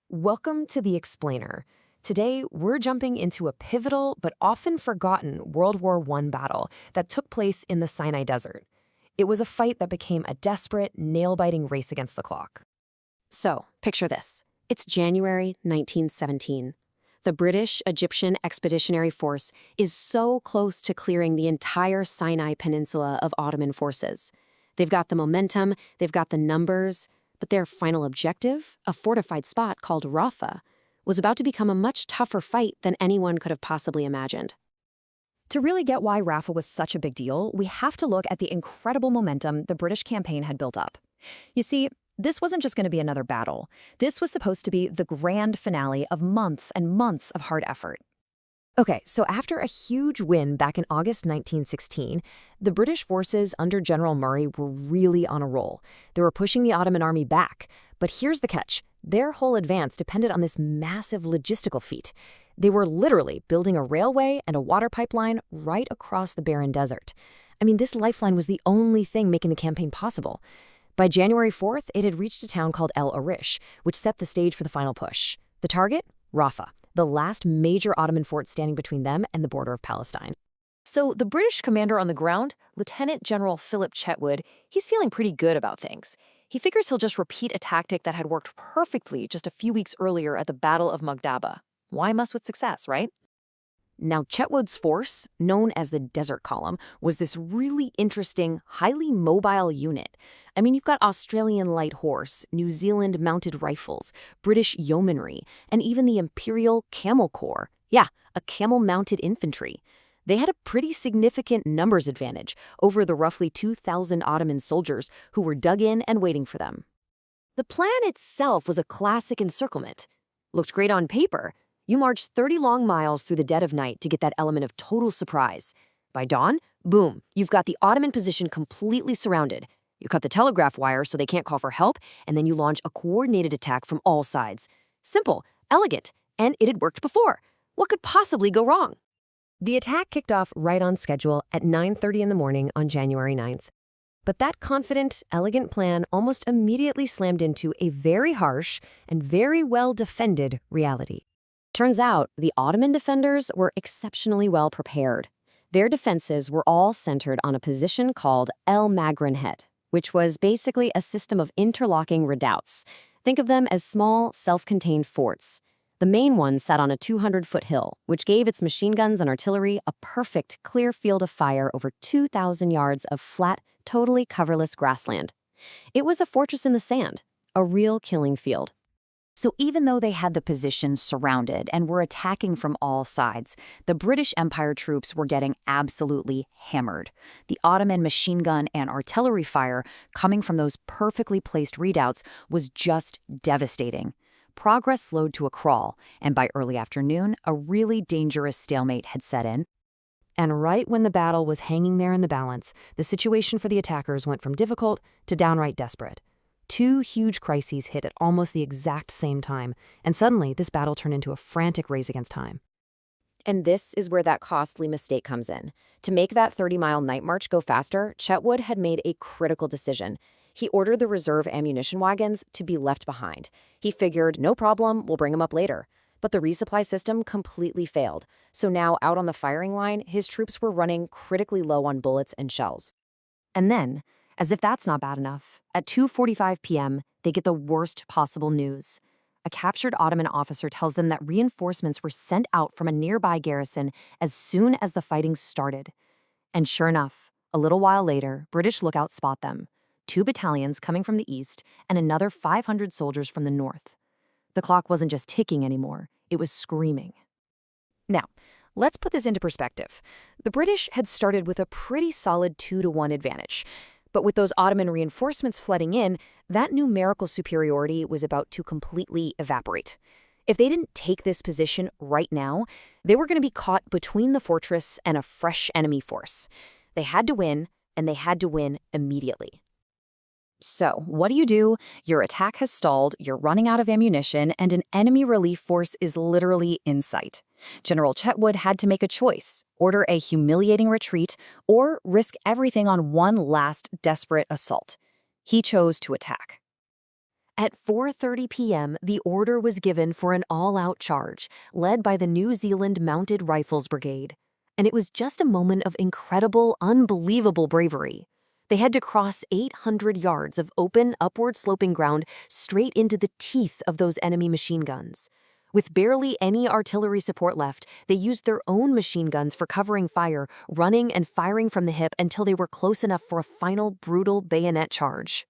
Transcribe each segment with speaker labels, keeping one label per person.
Speaker 1: Welcome to The Explainer. Today, we're jumping into a pivotal but often forgotten World War I battle that took place in the Sinai Desert. It was a fight that became a desperate, nail-biting race against the clock. So, picture this. It's January 1917. The British Egyptian Expeditionary Force is so close to clearing the entire Sinai Peninsula of Ottoman forces. They've got the momentum, they've got the numbers, but their final objective, a fortified spot called Rafa, was about to become a much tougher fight than anyone could have possibly imagined.
Speaker 2: To really get why Rafa was such a big deal, we have to look at the incredible momentum the British campaign had built up. You see, this wasn't just going to be another battle. This was supposed to be the grand finale of months and months of hard effort.
Speaker 1: Okay, so after a huge win back in August 1916, the British forces under General Murray were really on a roll. They were pushing the Ottoman army back. But here's the catch. Their whole advance depended on this massive logistical feat. They were literally building a railway and a water pipeline right across the barren desert. I mean, this lifeline was the only thing making the campaign possible. By January 4th, it had reached a town called El Arish, which set the stage for the final push. The target? Rafah, the last major Ottoman fort standing between them and the border of Palestine. So the British commander on the ground, Lieutenant General Philip Chetwood, he's feeling pretty good about things. He figures he'll just repeat a tactic that had worked perfectly just a few weeks earlier at the Battle of Maghdaba. Why mess with success, right? Now, Chetwood's force, known as the Desert Column, was this really interesting, highly mobile unit. I mean, you've got Australian light horse, New Zealand mounted rifles, British yeomanry, and even the Imperial Camel Corps. Yeah, a camel-mounted infantry. They had a pretty significant numbers advantage over the roughly 2,000 Ottoman soldiers who were dug in and waiting for them. The plan itself was a classic encirclement. Looked great on paper. You march 30 long miles through the dead of night to get that element of total surprise. By dawn, boom, you've got the Ottoman position completely surrounded. You cut the telegraph wire so they can't call for help, and then you launch a coordinated attack from all sides. Simple, elegant, and it had worked before. What could possibly go wrong? The attack kicked off right on schedule at 9:30 in the morning on January 9th. But that confident, elegant plan almost immediately slammed into a very harsh and very well-defended reality. Turns out, the Ottoman defenders were exceptionally well prepared. Their defenses were all centered on a position called El Magrenhet, which was basically a system of interlocking redoubts. Think of them as small, self-contained forts. The main one sat on a 200-foot hill, which gave its machine guns and artillery a perfect, clear field of fire over 2,000 yards of flat, totally coverless grassland. It was a fortress in the sand, a real killing field. So even though they had the position surrounded and were attacking from all sides, the British Empire troops were getting absolutely hammered. The Ottoman machine gun and artillery fire coming from those perfectly placed redoubts was just devastating. Progress slowed to a crawl, and by early afternoon, a really dangerous stalemate had set in. And right when the battle was hanging there in the balance, the situation for the attackers went from difficult to downright desperate. Two huge crises hit at almost the exact same time, and suddenly this battle turned into a frantic race against time. And this is where that costly mistake comes in. To make that 30-mile night march go faster, Chetwood had made a critical decision. He ordered the reserve ammunition wagons to be left behind. He figured, no problem, we'll bring them up later. But the resupply system completely failed. So now, out on the firing line, his troops were running critically low on bullets and shells. And then, as if that's not bad enough, at 2:45 p.m., they get the worst possible news. A captured Ottoman officer tells them that reinforcements were sent out from a nearby garrison as soon as the fighting started. And sure enough, a little while later, British lookouts spot them. 2 battalions coming from the east and another 500 soldiers from the north. The clock wasn't just ticking anymore, it was screaming. Now, let's put this into perspective. The British had started with a pretty solid 2-to-1 advantage. But with those Ottoman reinforcements flooding in, that numerical superiority was about to completely evaporate. If they didn't take this position right now, they were going to be caught between the fortress and a fresh enemy force. They had to win, and they had to win immediately. So, what do? Your attack has stalled, you're running out of ammunition, and an enemy relief force is literally in sight. General Chetwood had to make a choice: order a humiliating retreat or risk everything on one last desperate assault. He chose to attack. At 4:30 p.m., the order was given for an all-out charge, led by the New Zealand Mounted Rifles Brigade. And it was just a moment of incredible, unbelievable bravery. They had to cross 800 yards of open, upward-sloping ground straight into the teeth of those enemy machine guns. With barely any artillery support left, they used their own machine guns for covering fire, running and firing from the hip until they were close enough for a final, brutal bayonet charge.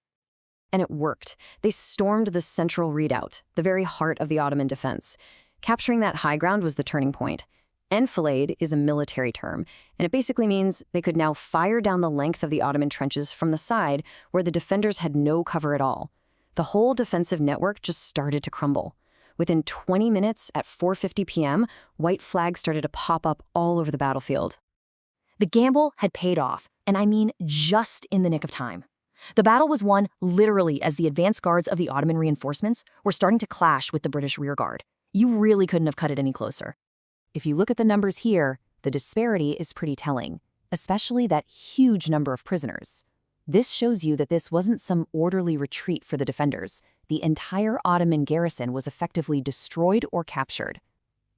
Speaker 2: And it worked. They stormed the central redoubt, the very heart of the Ottoman defense. Capturing that high ground was the turning point. Enfilade is a military term, and it basically means they could now fire down the length of the Ottoman trenches from the side where the defenders had no cover at all. The whole defensive network just started to crumble. Within 20 minutes at 4:50 p.m., white flags started to pop up all over the battlefield. The gamble had paid off, and I mean just in the nick of time. The battle was won literally as the advance guards of the Ottoman reinforcements were starting to clash with the British rearguard. You really couldn't have cut it any closer.
Speaker 1: If you look at the numbers here, the disparity is pretty telling, especially that huge number of prisoners. This shows you that this wasn't some orderly retreat for the defenders. The entire Ottoman garrison was effectively destroyed or captured.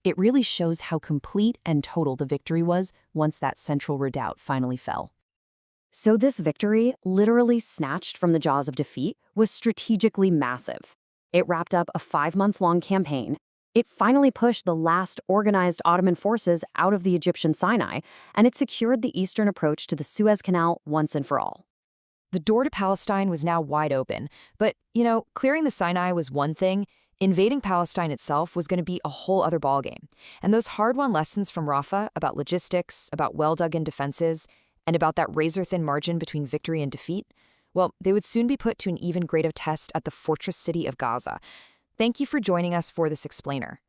Speaker 1: It really shows how complete and total the victory was once that central redoubt finally fell.
Speaker 2: So this victory, literally snatched from the jaws of defeat, was strategically massive. It wrapped up a 5-month-long campaign. It finally pushed the last organized Ottoman forces out of the Egyptian Sinai, and it secured the eastern approach to the Suez Canal once and for all.
Speaker 1: The door to Palestine was now wide open, but, clearing the Sinai was one thing. Invading Palestine itself was going to be a whole other ballgame. And those hard-won lessons from Rafa about logistics, about well-dug-in defenses, and about that razor-thin margin between victory and defeat, well, they would soon be put to an even greater test at the fortress city of Gaza. Thank you for joining us for this explainer.